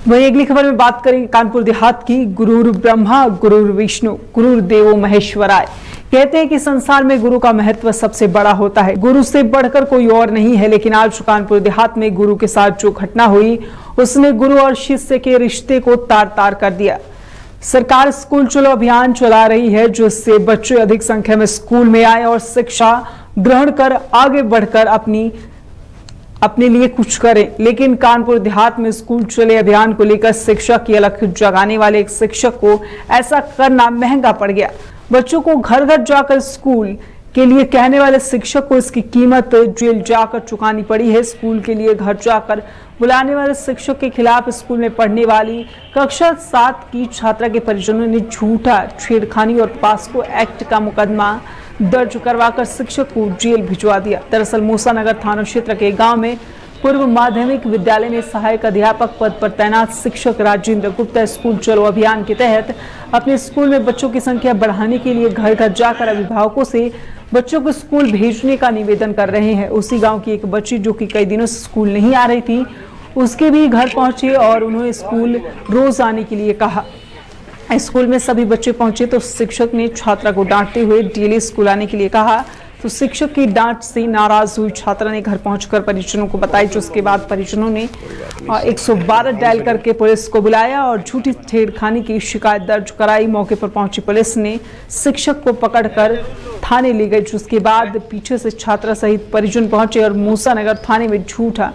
वहीं अगली खबर में बात करेंगे कानपुर देहात की। गुरुर ब्रह्मा गुरुर विष्णु गुरुर देवो महेश्वराय। कहते हैं कि संसार में गुरु का महत्व सबसे बड़ा होता है, गुरु से बढ़कर कोई और नहीं है। लेकिन आज कानपुर देहात में गुरु के साथ जो घटना हुई उसने गुरु और शिष्य के रिश्ते को तार तार कर दिया। सरकार स्कूल चलो अभियान चला रही है जिससे बच्चे अधिक संख्या में स्कूल में आए और शिक्षा ग्रहण कर आगे बढ़कर अपने लिए कुछ करें। लेकिन कानपुर देहात में स्कूल चले अभियान को लेकर शिक्षक की अलख जगाने वाले एक शिक्षक को ऐसा करना महंगा पड़ गया। बच्चों को घर घर जाकर स्कूल के लिए कहने वाले शिक्षक को इसकी कीमत जेल जाकर चुकानी पड़ी है। स्कूल के लिए घर जाकर बुलाने वाले शिक्षक के खिलाफ स्कूल में पढ़ने वाली कक्षा 7 की छात्रा के परिजनों ने झूठा छेड़खानी और पास्को एक्ट का मुकदमा दर्ज करवाकर शिक्षक को जेल भिजवा दिया। दरअसल मूसा नगर थाना क्षेत्र के गांव में पूर्व माध्यमिक विद्यालय में सहायक अध्यापक पद पर तैनात शिक्षक राजेंद्र गुप्ता स्कूल चलो अभियान के तहत अपने स्कूल में बच्चों की संख्या बढ़ाने के लिए घर घर जाकर अभिभावकों से बच्चों को स्कूल भेजने का निवेदन कर रहे हैं। उसी गांव की एक बच्ची जो कि कई दिनों से स्कूल नहीं आ रही थी, उसके भी घर पहुंचे और उन्होंने स्कूल रोज आने के लिए कहा। स्कूल में सभी बच्चे पहुंचे तो शिक्षक ने छात्रा को डांटते हुए डेली स्कूल आने के लिए कहा, तो शिक्षक की डांट से नाराज हुई छात्रा ने घर पहुंचकर परिजनों को बताई। जिसके बाद परिजनों ने 112 डायल करके पुलिस को बुलाया और झूठी छेड़खानी की शिकायत दर्ज कराई। मौके पर पहुंची पुलिस ने शिक्षक को पकड़कर थाने ले गई। जिसके बाद पीछे से छात्रा सहित परिजन पहुंचे और मूसा नगर थाने में झूठा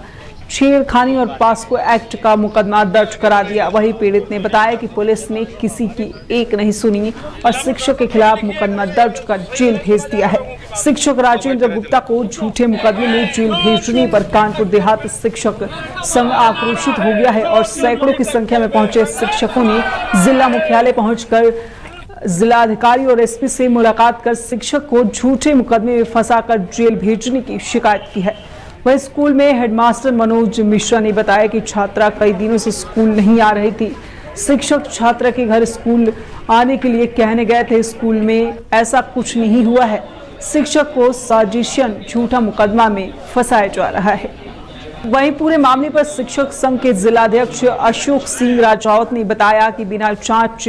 छेड़खानी और पास्को एक्ट का मुकदमा दर्ज करा दिया। वही पीड़ित ने बताया कि पुलिस ने किसी की एक नहीं सुनी और शिक्षक के खिलाफ मुकदमा दर्ज कर जेल भेज दिया है। शिक्षक राजेंद्र गुप्ता को झूठे मुकदमे में जेल भेजने पर कानपुर देहात शिक्षक संघ आक्रोशित हो गया है और सैकड़ों की संख्या में पहुंचे शिक्षकों ने जिला मुख्यालय पहुंचकर जिलाधिकारी और एसपी से मुलाकात कर शिक्षक को झूठे मुकदमे में फंसाकर जेल भेजने की शिकायत की है। वही स्कूल में हेडमास्टर मनोज मिश्रा ने बताया कि छात्रा कई दिनों से स्कूल नहीं आ रही थी। शिक्षक छात्रा के घर स्कूल आने के लिए कहने गए थे। स्कूल में ऐसा कुछ नहीं हुआ है। शिक्षक को साजिशन झूठा मुकदमा में फंसाया जा रहा है। वहीं पूरे मामले पर शिक्षक संघ के जिलाध्यक्ष अशोक सिंह राजौत ने बताया कि बिना जांच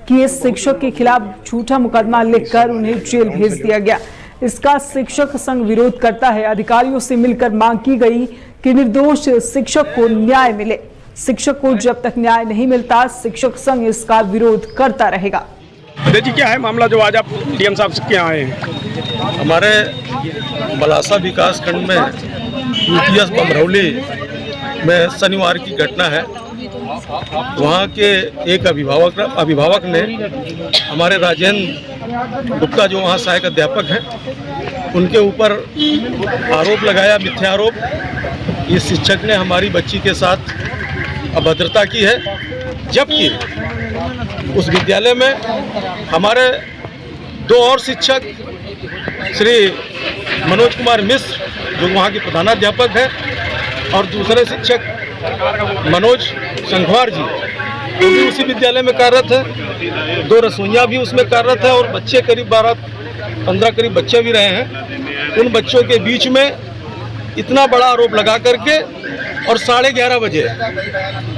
किए शिक्षक के खिलाफ झूठा मुकदमा लिखकर उन्हें जेल भेज दिया गया। इसका शिक्षक संघ विरोध करता है। अधिकारियों से मिलकर मांग की गई कि निर्दोष शिक्षक को न्याय मिले। शिक्षक को जब तक न्याय नहीं मिलता शिक्षक संघ इसका विरोध करता रहेगा। जी क्या है मामला जो आज आप डीएम साहब से क्या आए हैं? हमारे बलासा विकास खंड में यूटीएस बमरौली में शनिवार की घटना है। वहाँ के एक अभिभावक ने हमारे राजेंद्र गुप्ता जो वहाँ सहायक अध्यापक हैं उनके ऊपर आरोप लगाया, मिथ्या आरोप। इस शिक्षक ने हमारी बच्ची के साथ अभद्रता की है, जबकि उस विद्यालय में हमारे 2 और शिक्षक श्री मनोज कुमार मिश्र जो वहाँ के प्रधानाध्यापक हैं और दूसरे शिक्षक मनोज संघवार जी वो भी उसी विद्यालय में कार्यरत है। 2 रसोइया भी उसमें कार्यरत है और बच्चे करीब 12-15 करीब बच्चे भी रहे हैं। उन बच्चों के बीच में इतना बड़ा आरोप लगा करके और 11:30 बजे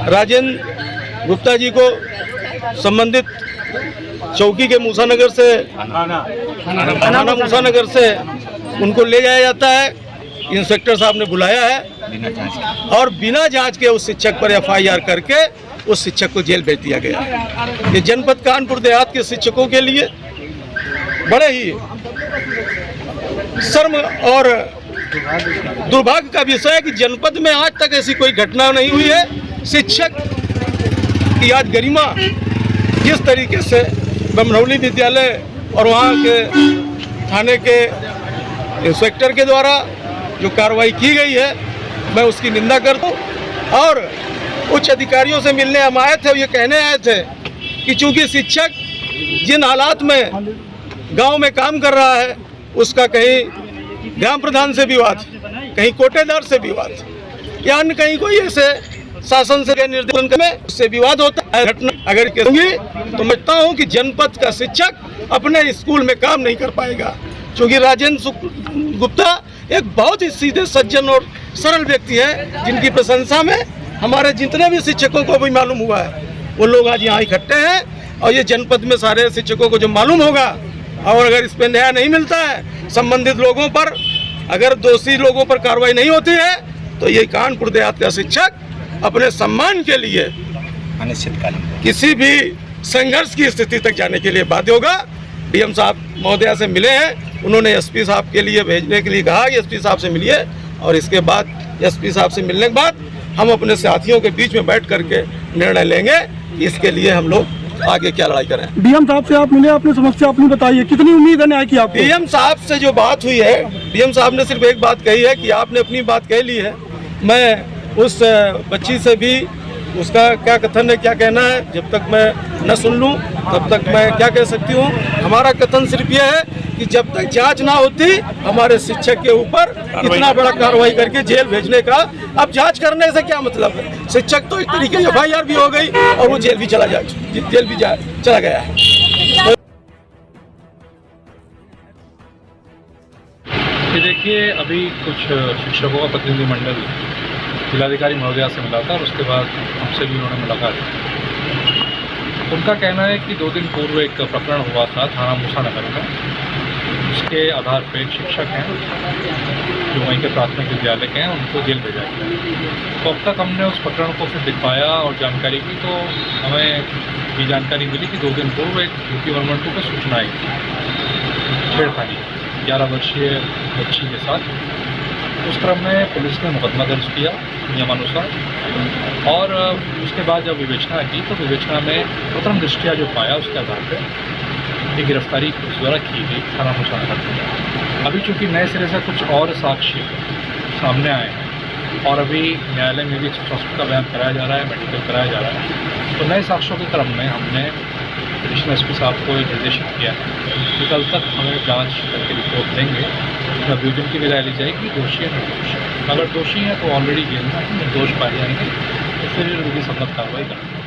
राजेंद्र गुप्ता जी को संबंधित चौकी के मूसा नगर से थाना मूसा नगर से उनको ले जाया जाता है। इंस्पेक्टर साहब ने बुलाया है और बिना जांच के उस शिक्षक पर एफआईआर करके उस शिक्षक को जेल भेज दिया गया। ये जनपद कानपुर देहात के शिक्षकों के लिए बड़े ही शर्म और दुर्भाग्य का विषय है कि जनपद में आज तक ऐसी कोई घटना नहीं हुई है। शिक्षक की आज गरिमा जिस तरीके से बमरौली विद्यालय और वहाँ के थाने के इंस्पेक्टर के द्वारा जो कार्रवाई की गई है मैं उसकी निंदा करता हूँ। और उच्च अधिकारियों से मिलने हम आए थे, ये कहने आए थे कि चूंकि शिक्षक जिन हालात में गांव में काम कर रहा है उसका कहीं ग्राम प्रधान से विवाद, कहीं कोटेदार से विवाद या अन्य कहीं कोई ऐसे शासन से निर्देशन में उससे विवाद होता है। घटना अगर करूँगी तो मैं समझता हूँ कि जनपद का शिक्षक अपने स्कूल में काम नहीं कर पाएगा, क्योंकि राजेंद्र गुप्ता एक बहुत ही सीधे सज्जन और सरल व्यक्ति है जिनकी प्रशंसा में हमारे जितने भी शिक्षकों को भी मालूम हुआ है वो लोग आज यहाँ इकट्ठे हैं और ये जनपद में सारे शिक्षकों को जो मालूम होगा और अगर इस पर न्याय नहीं मिलता है, संबंधित लोगों पर अगर दोषी लोगों पर कार्रवाई नहीं होती है तो ये कानपुर देहात का शिक्षक अपने सम्मान के लिए अनिश्चितकालीन किसी भी संघर्ष की स्थिति तक जाने के लिए बाध्य होगा। डीएम साहब महोदया से मिले हैं, उन्होंने एसपी साहब के लिए भेजने के लिए कहा कि एसपी साहब से मिलिए और इसके बाद एसपी साहब से मिलने के बाद हम अपने साथियों के बीच में बैठ करके निर्णय लेंगे कि इसके लिए हम लोग आगे क्या लड़ाई करें। डीएम साहब से आप मिले, अपनी समस्या अपनी बताइए, कितनी उम्मीद है न्याय की आपको? डीएम साहब से जो बात हुई है, डीएम साहब ने सिर्फ एक बात कही है कि आपने अपनी बात कह ली है, मैं उस बच्ची से भी उसका क्या कथन है, क्या कहना है, जब तक मैं न सुन लूं तब तक मैं क्या कह सकती हूं। हमारा कथन सिर्फ ये है कि जब तक जांच ना होती हमारे शिक्षक के ऊपर इतना बड़ा कार्रवाई करके जेल भेजने का, अब जांच करने से क्या मतलब है? शिक्षक तो एक तरीके से FIR भी हो गई और वो जेल भी चला गया है। देखिए, अभी कुछ शिक्षकों का प्रतिनिधिमंडल जिलाधिकारी महोदया से मिला था और उसके बाद हमसे भी उन्होंने मुलाकात की। उनका कहना है कि 2 दिन पूर्व एक प्रकरण हुआ था थाना मूसा नगर में, उसके आधार पर एक शिक्षक हैं जो वहीं के प्राथमिक विद्यालय के हैं, उनको जेल भेजा गया। तो अब तक हमने उस प्रकरण को फिर दिखवाया और जानकारी की, तो हमें ये जानकारी मिली कि 2 दिन पूर्व एक यूपी 112 पर सूचना आई छेड़खानी 11 वर्षीय बच्ची के साथ। उस क्रम में पुलिस ने मुकदमा दर्ज किया नियमानुसार और उसके बाद जब विवेचना की तो विवेचना में प्रथम दृष्टया जो पाया उसके आधार पर एक गिरफ्तारी पुलिस द्वारा की गई थाना मूसा नगर में। अभी चूँकि नए सिरे से कुछ और साक्ष्य सामने आए हैं और अभी न्यायालय में भी 164 का बयान कराया जा रहा है, मेडिकल कराया जा रहा है, तो नए साक्ष्यों के क्रम में हमने एडिशनल एसपी साहब को निर्देशित किया है कि कल तक हमें जांच करके रिपोर्ट देंगे, उसमें अभियोजन की राय ली जाएगी, दोषी है निर्दोष। अगर दोषी हैं तो ऑलरेडी जेल में, निर्दोष पाए जाएंगे तो फिर उनकी संगत कार्रवाई करेंगे।